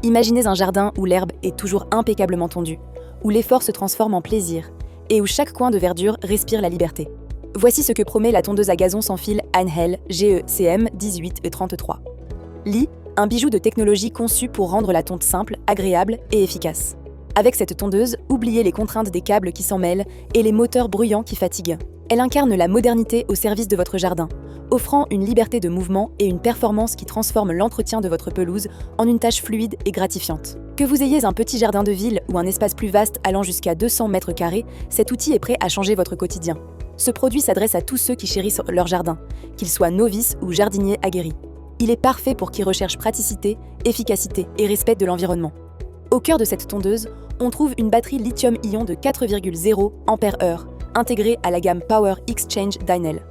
Imaginez un jardin où l'herbe est toujours impeccablement tondue, où l'effort se transforme en plaisir et où chaque coin de verdure respire la liberté. Voici ce que promet la tondeuse à gazon sans fil Einhell GECM 18 et 33. Lee, un bijou de technologie conçu pour rendre la tonte simple, agréable et efficace. Avec cette tondeuse, oubliez les contraintes des câbles qui s'en mêlent et les moteurs bruyants qui fatiguent. Elle incarne la modernité au service de votre jardin, offrant une liberté de mouvement et une performance qui transforme l'entretien de votre pelouse en une tâche fluide et gratifiante. Que vous ayez un petit jardin de ville ou un espace plus vaste allant jusqu'à 200 mètres carrés, cet outil est prêt à changer votre quotidien. Ce produit s'adresse à tous ceux qui chérissent leur jardin, qu'ils soient novices ou jardiniers aguerris. Il est parfait pour qui recherche praticité, efficacité et respect de l'environnement. Au cœur de cette tondeuse, on trouve une batterie lithium-ion de 4,0 Ah intégrée à la gamme Power Exchange d'Einhell.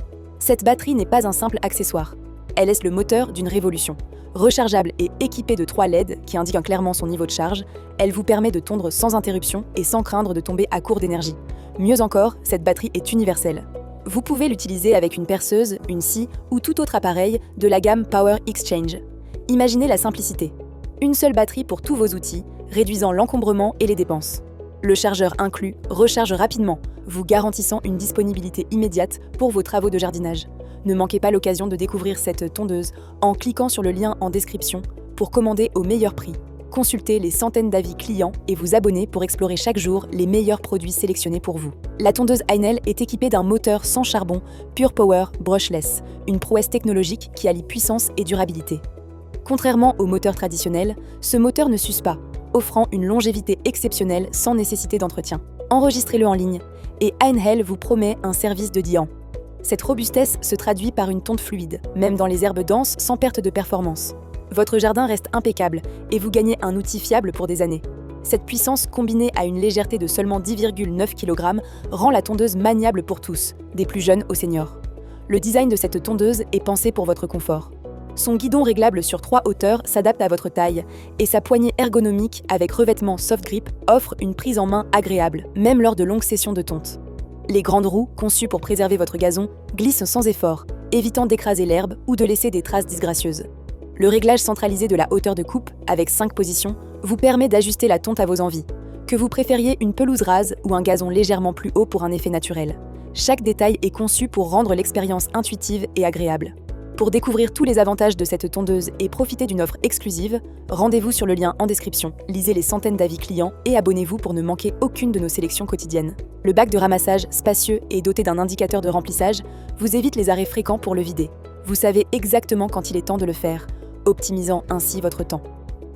Cette batterie n'est pas un simple accessoire. Elle est le moteur d'une révolution. Rechargeable et équipée de 3 LED qui indiquent clairement son niveau de charge, elle vous permet de tondre sans interruption et sans craindre de tomber à court d'énergie. Mieux encore, cette batterie est universelle. Vous pouvez l'utiliser avec une perceuse, une scie ou tout autre appareil de la gamme Power Exchange. Imaginez la simplicité. Une seule batterie pour tous vos outils, réduisant l'encombrement et les dépenses. Le chargeur inclus recharge rapidement, vous garantissant une disponibilité immédiate pour vos travaux de jardinage. Ne manquez pas l'occasion de découvrir cette tondeuse en cliquant sur le lien en description pour commander au meilleur prix. Consultez les centaines d'avis clients et vous abonnez pour explorer chaque jour les meilleurs produits sélectionnés pour vous. La tondeuse Einhell est équipée d'un moteur sans charbon Pure Power Brushless, une prouesse technologique qui allie puissance et durabilité. Contrairement au moteur traditionnel, ce moteur ne s'use pas, offrant une longévité exceptionnelle sans nécessité d'entretien. Enregistrez-le en ligne et Einhell vous promet un service de 10 ans. Cette robustesse se traduit par une tonte fluide, même dans les herbes denses sans perte de performance. Votre jardin reste impeccable et vous gagnez un outil fiable pour des années. Cette puissance, combinée à une légèreté de seulement 10,9 kg, rend la tondeuse maniable pour tous, des plus jeunes aux seniors. Le design de cette tondeuse est pensé pour votre confort. Son guidon réglable sur 3 hauteurs s'adapte à votre taille et sa poignée ergonomique avec revêtement soft grip offre une prise en main agréable, même lors de longues sessions de tonte. Les grandes roues, conçues pour préserver votre gazon, glissent sans effort, évitant d'écraser l'herbe ou de laisser des traces disgracieuses. Le réglage centralisé de la hauteur de coupe, avec 5 positions, vous permet d'ajuster la tonte à vos envies. Que vous préfériez une pelouse rase ou un gazon légèrement plus haut pour un effet naturel. Chaque détail est conçu pour rendre l'expérience intuitive et agréable. Pour découvrir tous les avantages de cette tondeuse et profiter d'une offre exclusive, rendez-vous sur le lien en description, lisez les centaines d'avis clients et abonnez-vous pour ne manquer aucune de nos sélections quotidiennes. Le bac de ramassage, spacieux et doté d'un indicateur de remplissage, vous évite les arrêts fréquents pour le vider. Vous savez exactement quand il est temps de le faire, optimisant ainsi votre temps.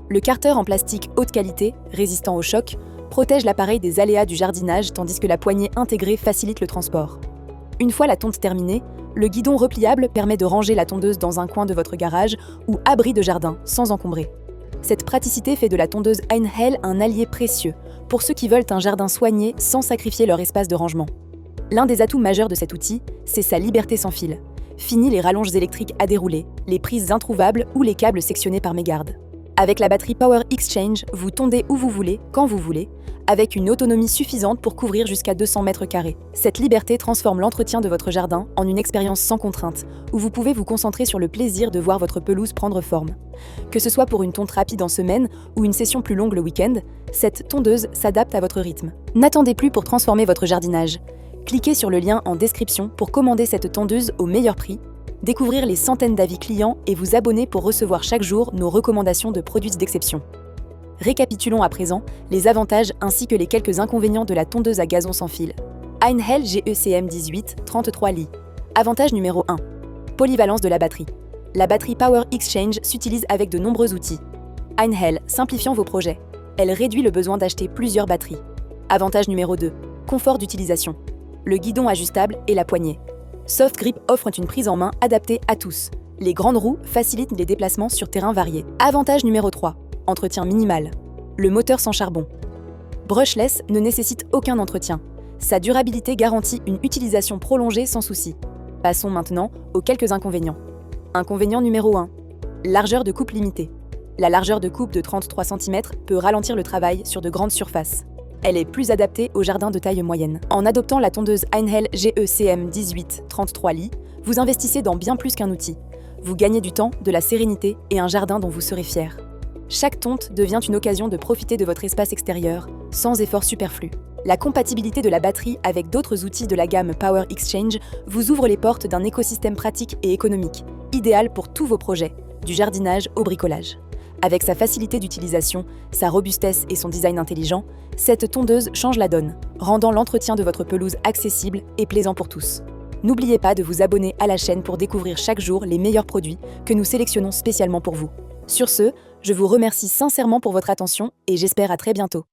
Le carter en plastique haute qualité, résistant au choc, protège l'appareil des aléas du jardinage tandis que la poignée intégrée facilite le transport. Une fois la tonte terminée, le guidon repliable permet de ranger la tondeuse dans un coin de votre garage ou abri de jardin, sans encombrer. Cette praticité fait de la tondeuse Einhell un allié précieux pour ceux qui veulent un jardin soigné sans sacrifier leur espace de rangement. L'un des atouts majeurs de cet outil, c'est sa liberté sans fil. Fini les rallonges électriques à dérouler, les prises introuvables ou les câbles sectionnés par mégarde. Avec la batterie Power Exchange, vous tondez où vous voulez, quand vous voulez, avec une autonomie suffisante pour couvrir jusqu'à 200 mètres carrés. Cette liberté transforme l'entretien de votre jardin en une expérience sans contrainte, où vous pouvez vous concentrer sur le plaisir de voir votre pelouse prendre forme. Que ce soit pour une tonte rapide en semaine ou une session plus longue le week-end, cette tondeuse s'adapte à votre rythme. N'attendez plus pour transformer votre jardinage. Cliquez sur le lien en description pour commander cette tondeuse au meilleur prix, découvrir les centaines d'avis clients et vous abonner pour recevoir chaque jour nos recommandations de produits d'exception. Récapitulons à présent les avantages ainsi que les quelques inconvénients de la tondeuse à gazon sans fil. Einhell GECM 18 33 Li. Avantage numéro 1. Polyvalence de la batterie. La batterie Power Exchange s'utilise avec de nombreux outils. Einhell simplifiant vos projets. Elle réduit le besoin d'acheter plusieurs batteries. Avantage numéro 2. Confort d'utilisation. Le guidon ajustable et la poignée. Soft Grip offre une prise en main adaptée à tous. Les grandes roues facilitent les déplacements sur terrain variés. Avantage numéro 3. Entretien minimal. Le moteur sans charbon. Brushless ne nécessite aucun entretien. Sa durabilité garantit une utilisation prolongée sans souci. Passons maintenant aux quelques inconvénients. Inconvénient numéro 1. Largeur de coupe limitée. La largeur de coupe de 33 cm peut ralentir le travail sur de grandes surfaces. Elle est plus adaptée aux jardins de taille moyenne. En adoptant la tondeuse Einhell GECM 18 33 Li, vous investissez dans bien plus qu'un outil. Vous gagnez du temps, de la sérénité et un jardin dont vous serez fier. Chaque tonte devient une occasion de profiter de votre espace extérieur, sans effort superflu. La compatibilité de la batterie avec d'autres outils de la gamme Power Exchange vous ouvre les portes d'un écosystème pratique et économique, idéal pour tous vos projets, du jardinage au bricolage. Avec sa facilité d'utilisation, sa robustesse et son design intelligent, cette tondeuse change la donne, rendant l'entretien de votre pelouse accessible et plaisant pour tous. N'oubliez pas de vous abonner à la chaîne pour découvrir chaque jour les meilleurs produits que nous sélectionnons spécialement pour vous. Sur ce, je vous remercie sincèrement pour votre attention et j'espère à très bientôt.